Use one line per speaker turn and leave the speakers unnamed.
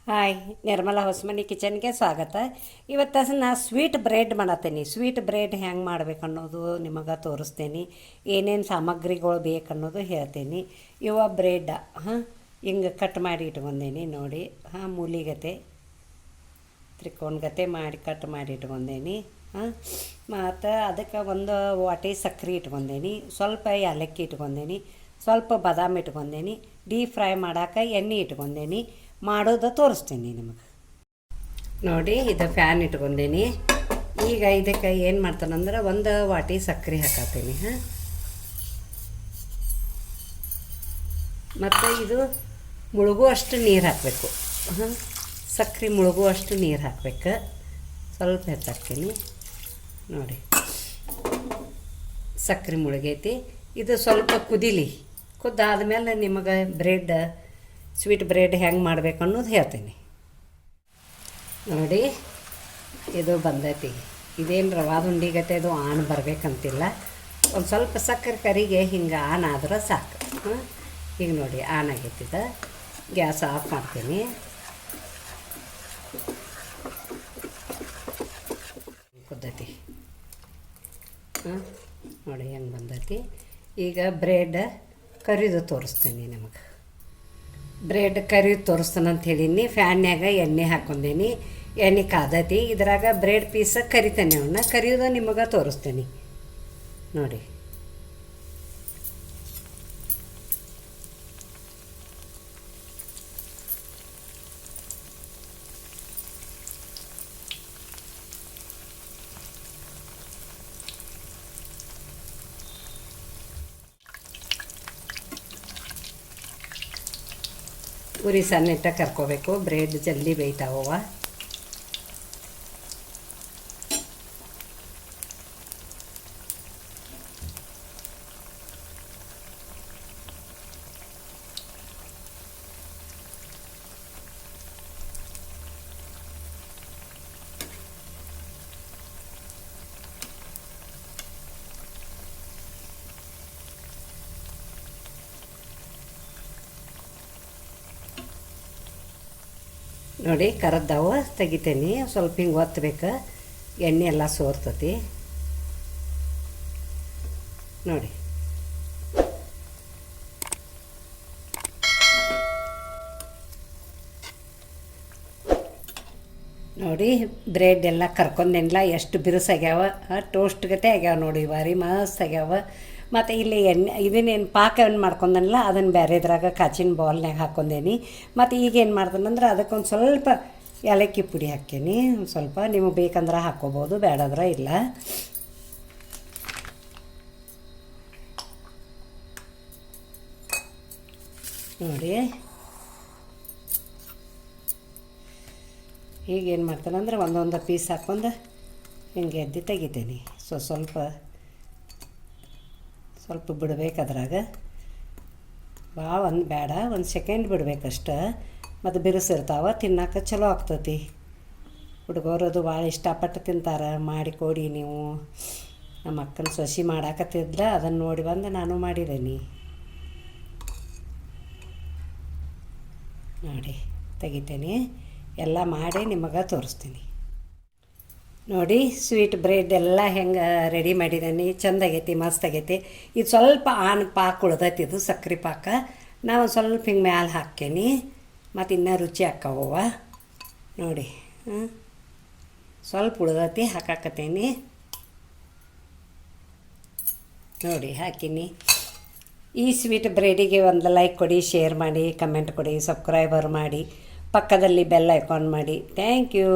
Hi, Nirmala Hosamani ಕಿಚನ್ಗೆ ಸ್ವಾಗತ. ಇವತ್ತು ನಾ ಸ್ವೀಟ್ ಬ್ರೆಡ್ ಮಾಡತ್ತೀನಿ. ಸ್ವೀಟ್ ಬ್ರೆಡ್ ಹೆಂಗೆ ಮಾಡ್ಬೇಕು ಅನ್ನೋದು ನಿಮಗೆ ತೋರಿಸ್ತೀನಿ. ಏನೇನು ಸಾಮಗ್ರಿಗಳು ಬೇಕು ಅನ್ನೋದು ಹೇಳ್ತೀನಿ. ಇವ ಬ್ರೆಡ್ ಹಿಂಗೆ ಕಟ್ ಮಾಡಿ ಇಟ್ಕೊಂಡೇನಿ ನೋಡಿ. ಮೂಲಿಗತೆ ತ್ರಿಕೋಣಗತೆ ಮಾಡಿ ಕಟ್ ಮಾಡಿ ಇಟ್ಕೊಂಡೇನಿ. ಮತ್ತು ಅದಕ್ಕೆ ಒಂದು ವಾಟೆ ಸಕ್ಕರೆ ಇಟ್ಕೊಂಡೇನಿ, ಸ್ವಲ್ಪ ಏಲಕ್ಕಿ ಇಟ್ಕೊಂಡೇನಿ, ಸ್ವಲ್ಪ ಬಾದಾಮಿ ಇಟ್ಕೊಂಡೇನಿ, ಡೀಪ್ ಫ್ರೈ ಮಾಡೋಕೆ ಎಣ್ಣೆ ಇಟ್ಕೊಂಡೇನಿ. ಮಾಡೋದು ತೋರಿಸ್ತೀನಿ ನಿಮಗೆ ನೋಡಿ. ಇದು ಫ್ಯಾನ್ ಇಟ್ಕೊಂಡೇನಿ. ಈಗ ಇದಕ್ಕೆ ಏನು ಮಾಡ್ತಾನಂದ್ರೆ ಒಂದು ವಾಟಿ ಸಕ್ಕರೆ ಹಾಕತ್ತೀನಿ. ಮತ್ತು ಇದು ಮುಳುಗುವಷ್ಟು ನೀರು ಹಾಕಬೇಕು. ಸಕ್ಕರೆ ಮುಳುಗುವಷ್ಟು ನೀರು ಹಾಕ್ಬೇಕು. ಸ್ವಲ್ಪ ಹೆಚ್ಚಾಕ್ತೀನಿ ನೋಡಿ. ಸಕ್ಕರೆ ಮುಳುಗೈತಿ. ಇದು ಸ್ವಲ್ಪ ಕುದಿಲಿ. ಕುದ್ದಾದ್ಮೇಲೆ ನಿಮಗೆ ಬ್ರೆಡ್ ಸ್ವೀಟ್ ಬ್ರೆಡ್ ಹೆಂಗೆ ಮಾಡ್ಬೇಕು ಅನ್ನೋದು ಹೇಳ್ತೀನಿ ನೋಡಿ. ಇದು ಬಂದೈತಿ. ಇದೇನು ರವಾದ ಉಂಡಿಗತ್ತೆ ಅದು ಆನ್ ಬರಬೇಕಂತಿಲ್ಲ. ಒಂದು ಸ್ವಲ್ಪ ಸಕ್ಕರೆ ಕರಿಗೆ ಹಿಂಗೆ ಆನ್ ಆದ್ರೆ ಸಾಕು. ಈಗ ನೋಡಿ ಆನ್ ಆಗೈತಿದ. ಗ್ಯಾಸ್ ಆಫ್ ಮಾಡ್ತೀನಿ. ಕುದ್ದೈತಿ ನೋಡಿ ಹೆಂಗೆ ಬಂದೈತಿ. ಈಗ ಬ್ರೆಡ್ ಕರಿದು ತೋರಿಸ್ತೀನಿ ನಿಮಗೆ. ಬ್ರೆಡ್ ಕರಿ ತೋರಿಸ್ತಾನಂತ ಹೇಳೀನಿ. ಫ್ಯಾನ್ಯಾಗ ಎಣ್ಣೆ ಹಾಕ್ಕೊಂಡೇನಿ. ಎಣ್ಣೆ ಕಾದತಿ. ಇದ್ರಾಗ ಬ್ರೆಡ್ ಪೀಸ ಕರಿತೇನೆ. ಅವನ್ನ ಕರಿಯೋದು ನಿಮಗೆ ತೋರಿಸ್ತೀನಿ ನೋಡಿ. ಉರಿ ಸಣ್ಣಿಟ್ಟ ಕರ್ಕೋಬೇಕು. ಬ್ರೆಡ್ ಜಲ್ದಿ ಬೇಯ್ತಾವವ. ನೋಡಿ ಕರದ್ದಾವ ತೆಗಿತೇನೆ. ಸ್ವಲ್ಪ ಹಿಂಗೆ ಒತ್ತಬೇಕು. ಎಣ್ಣೆ ಎಲ್ಲ ಸೋರ್ತತಿ ನೋಡಿ. ನೋಡಿ ಬ್ರೆಡ್ ಎಲ್ಲ ಕರ್ಕೊಂಡೆಲ್ಲ ಎಷ್ಟು ಬಿರುಸಾಗ್ಯಾವ. ಟೋಸ್ಟ್ ಗತೆ ಆಗ್ಯಾವ ನೋಡಿ. ಭಾರಿ ಮಸ್ತ್ ಆಗ್ಯಾವ. ಮತ್ತು ಇಲ್ಲಿ ಎಣ್ಣೆ ಇದನ್ನೇನು ಪಾಕವನ್ನು ಮಾಡ್ಕೊಂಡನಲ್ಲ ಅದನ್ನು ಬೇರೆದ್ರಾಗ ಕಾಚಿನ ಬೌಲ್ನಾಗ ಹಾಕ್ಕೊಂಡೇನಿ. ಮತ್ತು ಈಗೇನು ಮಾಡ್ತಾನಂದ್ರೆ ಅದಕ್ಕೊಂದು ಸ್ವಲ್ಪ ಏಲಕ್ಕಿ ಪುಡಿ ಹಾಕೀನಿ. ಸ್ವಲ್ಪ ನಿಮಗೆ ಬೇಕಂದ್ರೆ ಹಾಕ್ಕೋಬೋದು, ಬೇಡಾದ್ರೆ ಇಲ್ಲ. ನೋಡಿ ಈಗೇನು ಮಾಡ್ತಾನಂದ್ರೆ ಒಂದೊಂದು ಪೀಸ್ ಹಾಕ್ಕೊಂಡು ಹಿಂಗೆ ಎದ್ದು ತೆಗಿತೀನಿ. ಸ್ವಲ್ಪ ಬಿಡ್ಬೇಕು ಅದ್ರಾಗ. ಭಾಳ ಒಂದು ಬೇಡ, ಒಂದು ಸೆಕೆಂಡ್ ಬಿಡ್ಬೇಕಷ್ಟ. ಮತ್ತು ಬಿರುಸಿರ್ತಾವ, ತಿನ್ನೋಕೆ ಚಲೋ ಆಗ್ತತಿ. ಹುಡುಗರು ಅದು ಭಾಳ ಇಷ್ಟಪಟ್ಟು ತಿಂತಾರೆ. ಮಾಡಿ ಕೊಡಿ ನೀವು. ನಮ್ಮ ಅಕ್ಕನ ಸೊಸಿ ಮಾಡಾಕತ್ತಿದ್ಲ, ಅದನ್ನು ನೋಡಿ ಬಂದು ನಾನು ಮಾಡಿದ್ದೀನಿ ನೋಡಿ. ತೆಗಿತೀನಿ. ಎಲ್ಲ ಮಾಡಿ ನಿಮಗೆ ತೋರಿಸ್ತೀನಿ ನೋಡಿ. ಸ್ವೀಟ್ ಬ್ರೆಡ್ ಎಲ್ಲ ಹೆಂಗೆ ರೆಡಿ ಮಾಡಿದ್ದೀನಿ. ಚೆಂದಾಗೈತಿ, ಮಸ್ತ್ ಆಗೈತಿ. ಇದು ಸ್ವಲ್ಪ ಪಾಕ ಉಳ್ದೈತಿ. ಇದು ಸಕ್ಕರೆ ಪಾಕ ನಾವು ಸ್ವಲ್ಪ ಹಿಂಗೆ ಮ್ಯಾಲೆ ಹಾಕೇನಿ. ಮತ್ತು ಇನ್ನೂ ರುಚಿ ಹಾಕವ್ವ ನೋಡಿ. ಸ್ವಲ್ಪ ಉಳ್ದೈತಿ, ಹಾಕಾಕತ್ತೇನಿ ನೋಡಿ. ಹಾಕೀನಿ. ಈ ಸ್ವೀಟ್ ಬ್ರೆಡಿಗೆ ಒಂದು ಲೈಕ್ ಕೊಡಿ, ಶೇರ್ ಮಾಡಿ, ಕಮೆಂಟ್ ಕೊಡಿ, ಸಬ್ಸ್ಕ್ರೈಬರ್ ಮಾಡಿ, ಪಕ್ಕದಲ್ಲಿ ಬೆಲ್ ಐಕಾನ್ ಮಾಡಿ. Thank you.